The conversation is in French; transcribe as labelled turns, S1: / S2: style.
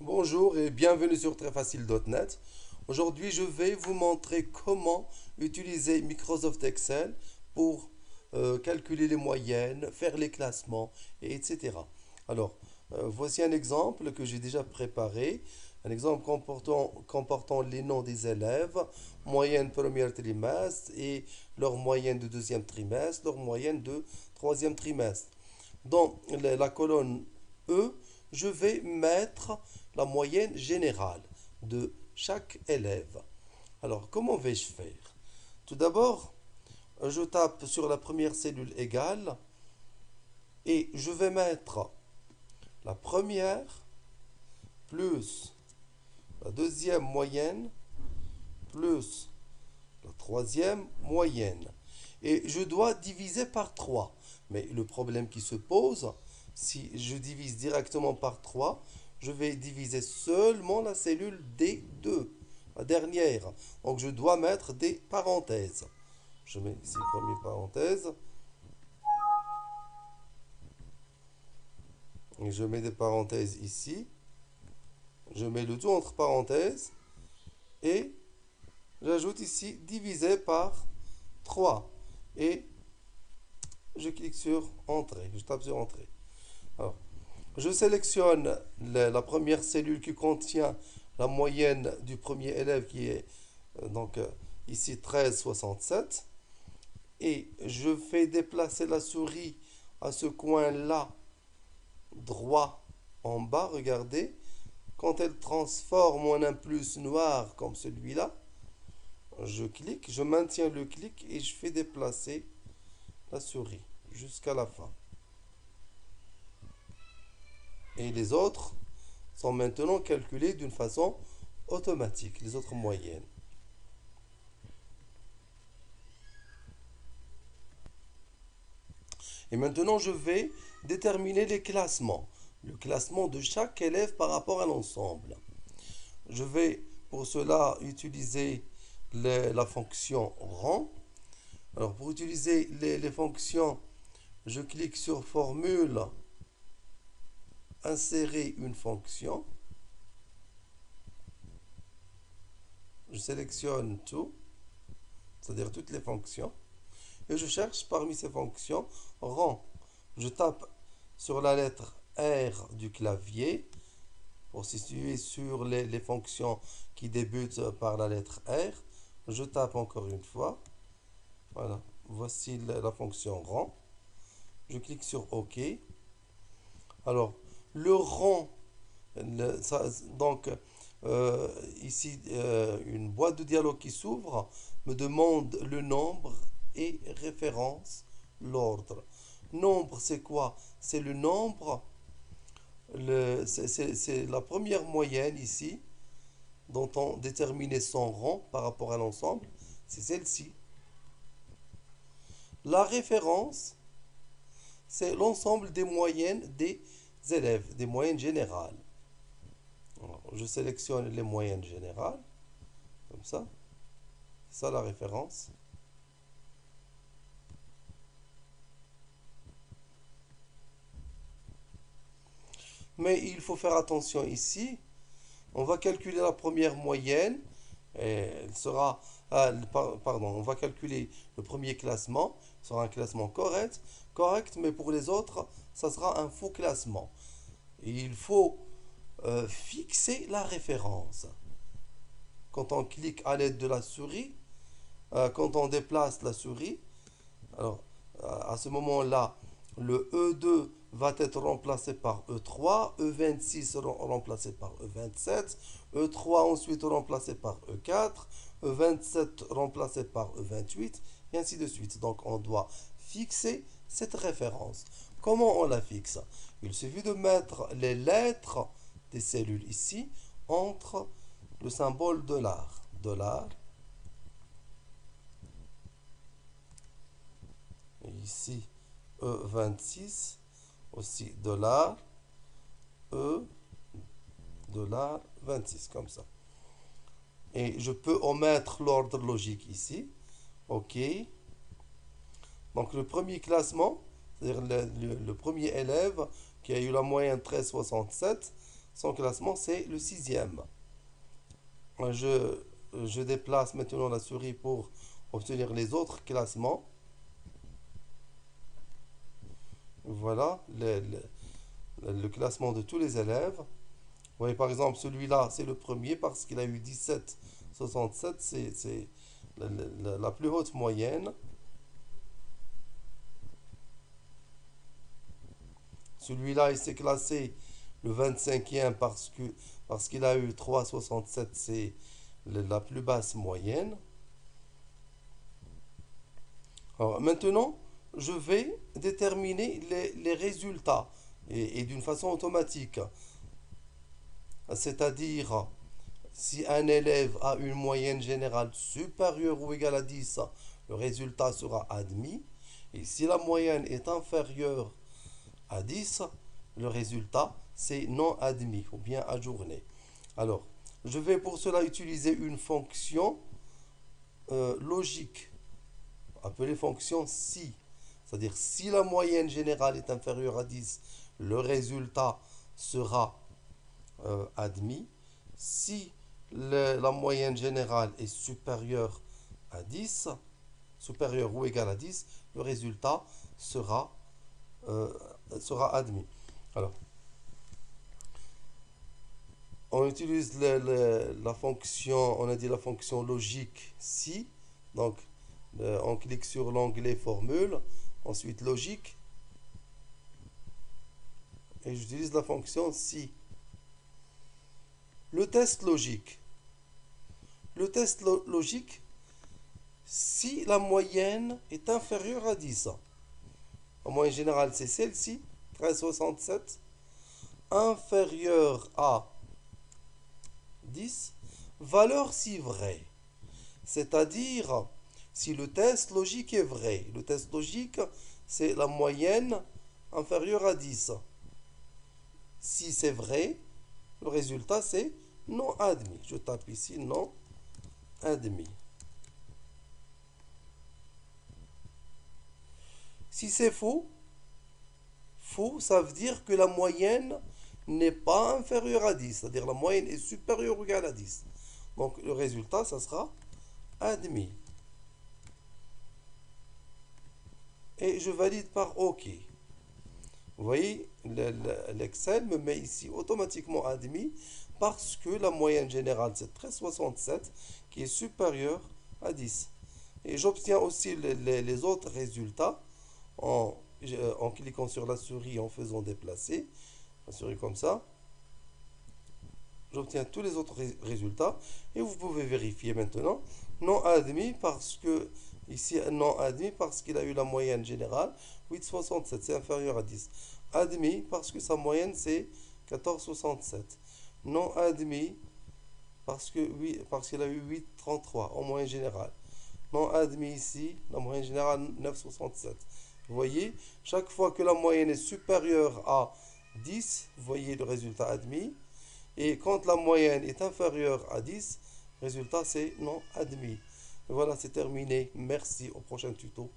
S1: Bonjour et bienvenue sur trèsfacile.net. Aujourd'hui, je vais vous montrer comment utiliser Microsoft Excel pour calculer les moyennes, faire les classements, etc. Alors, voici un exemple que j'ai déjà préparé. Un exemple comportant les noms des élèves, moyenne premier trimestre et leur moyenne de deuxième trimestre, leur moyenne de troisième trimestre. Dans la colonne E, je vais mettre la moyenne générale de chaque élève. Alors, comment vais-je faire? Tout d'abord, je tape sur la première cellule égale et je vais mettre la première plus la deuxième moyenne plus la troisième moyenne. Et je dois diviser par 3. Mais le problème qui se pose, si je divise directement par 3, je vais diviser seulement la cellule D2, la dernière. Donc je dois mettre des parenthèses. Je mets ici première parenthèse. Et je mets des parenthèses ici. Je mets le tout entre parenthèses. Et j'ajoute ici divisé par 3. Et je clique sur Entrée. Je tape sur Entrée. Alors, je sélectionne la première cellule qui contient la moyenne du premier élève qui est donc ici 13,67 et je fais déplacer la souris à ce coin-là droit en bas, regardez, quand elle transforme en un plus noir comme celui-là, je clique, je maintiens le clic et je fais déplacer la souris jusqu'à la fin. Et les autres sont maintenant calculés d'une façon automatique, les autres moyennes. Et maintenant, je vais déterminer les classements. Le classement de chaque élève par rapport à l'ensemble. Je vais pour cela utiliser la fonction rang. Alors pour utiliser les fonctions, je clique sur formule, insérer une fonction. Je sélectionne tout, c'est-à-dire toutes les fonctions. Et je cherche parmi ces fonctions rang. Je tape sur la lettre R du clavier pour situer sur les fonctions qui débutent par la lettre R. Je tape encore une fois. Voilà, voici la fonction rang. Je clique sur OK. Alors, le rang, donc ici, une boîte de dialogue qui s'ouvre me demande le nombre et référence l'ordre. Nombre, c'est quoi? C'est le nombre, c'est la première moyenne ici, dont on déterminait son rang par rapport à l'ensemble. C'est celle-ci. La référence, c'est l'ensemble des moyennes des élèves, des moyennes générales. Alors, je sélectionne les moyennes générales, comme ça. C'est ça la référence. Mais il faut faire attention ici. On va calculer la première moyenne. Et elle sera, pardon, on va calculer le premier classement. Ce sera un classement correct, mais pour les autres, ça sera un faux classement. Et il faut fixer la référence. Quand on clique à l'aide de la souris, quand on déplace la souris, alors à ce moment-là, le E2 va être remplacé par E3, E26 remplacé par E27, E3 ensuite remplacé par E4, E27 remplacé par E28, et ainsi de suite. Donc on doit fixer cette référence. Comment on la fixe? Il suffit de mettre les lettres des cellules ici entre le symbole $, dollar, et ici E26, aussi dollar, E, dollar 26, comme ça. Et je peux omettre l'ordre logique ici. OK. Donc le premier classement, c'est-à-dire le premier élève qui a eu la moyenne 13,67, son classement, c'est le sixième. Je déplace maintenant la souris pour obtenir les autres classements. Voilà le classement de tous les élèves. Vous voyez, par exemple, celui-là, c'est le premier parce qu'il a eu 17,67. C'est la plus haute moyenne. Celui-là, il s'est classé le 25e parce qu'il a eu 3,67. C'est la plus basse moyenne. Alors, maintenant, je vais déterminer les résultats et d'une façon automatique. C'est-à-dire, si un élève a une moyenne générale supérieure ou égale à 10, le résultat sera admis. Et si la moyenne est inférieure à 10, le résultat c'est non admis ou bien ajourné. Alors, je vais pour cela utiliser une fonction logique, appelée fonction si. C'est-à-dire, si la moyenne générale est inférieure à 10, le résultat sera admis. Si la moyenne générale est supérieure à 10, supérieure ou égale à 10, le résultat sera admis. Alors, on utilise la fonction, on a dit la fonction logique si. Donc, on clique sur l'onglet formule, ensuite logique, et j'utilise la fonction si. Le test logique. Le test logique, si la moyenne est inférieure à 10. La moyenne générale, c'est celle-ci, 13,67. Inférieure à 10, valeur si vraie. C'est-à-dire, si le test logique est vrai. Le test logique, c'est la moyenne inférieure à 10. Si c'est vrai, le résultat, c'est non admis. Je tape ici non admis. Si c'est faux, ça veut dire que la moyenne n'est pas inférieure à 10. C'est-à-dire la moyenne est supérieure ou égale à 10. Donc le résultat, ça sera admis. Et je valide par OK. Vous voyez, l'Excel me met ici automatiquement admis parce que la moyenne générale, c'est 13,67 qui est supérieure à 10. Et j'obtiens aussi les autres résultats en cliquant sur la souris, en faisant déplacer la souris comme ça. J'obtiens tous les autres résultats et vous pouvez vérifier maintenant. Non admis parce que ici non admis parce qu'il a eu la moyenne générale 8,67, c'est inférieur à 10. Admis parce que sa moyenne c'est 14,67. Non admis parce qu'il a eu 8,33 en moyenne générale. Non admis ici, la moyenne générale 9,67. Vous voyez, chaque fois que la moyenne est supérieure à 10, vous voyez le résultat admis. Et quand la moyenne est inférieure à 10, le résultat c'est non admis. Et voilà, c'est terminé. Merci, au prochain tuto.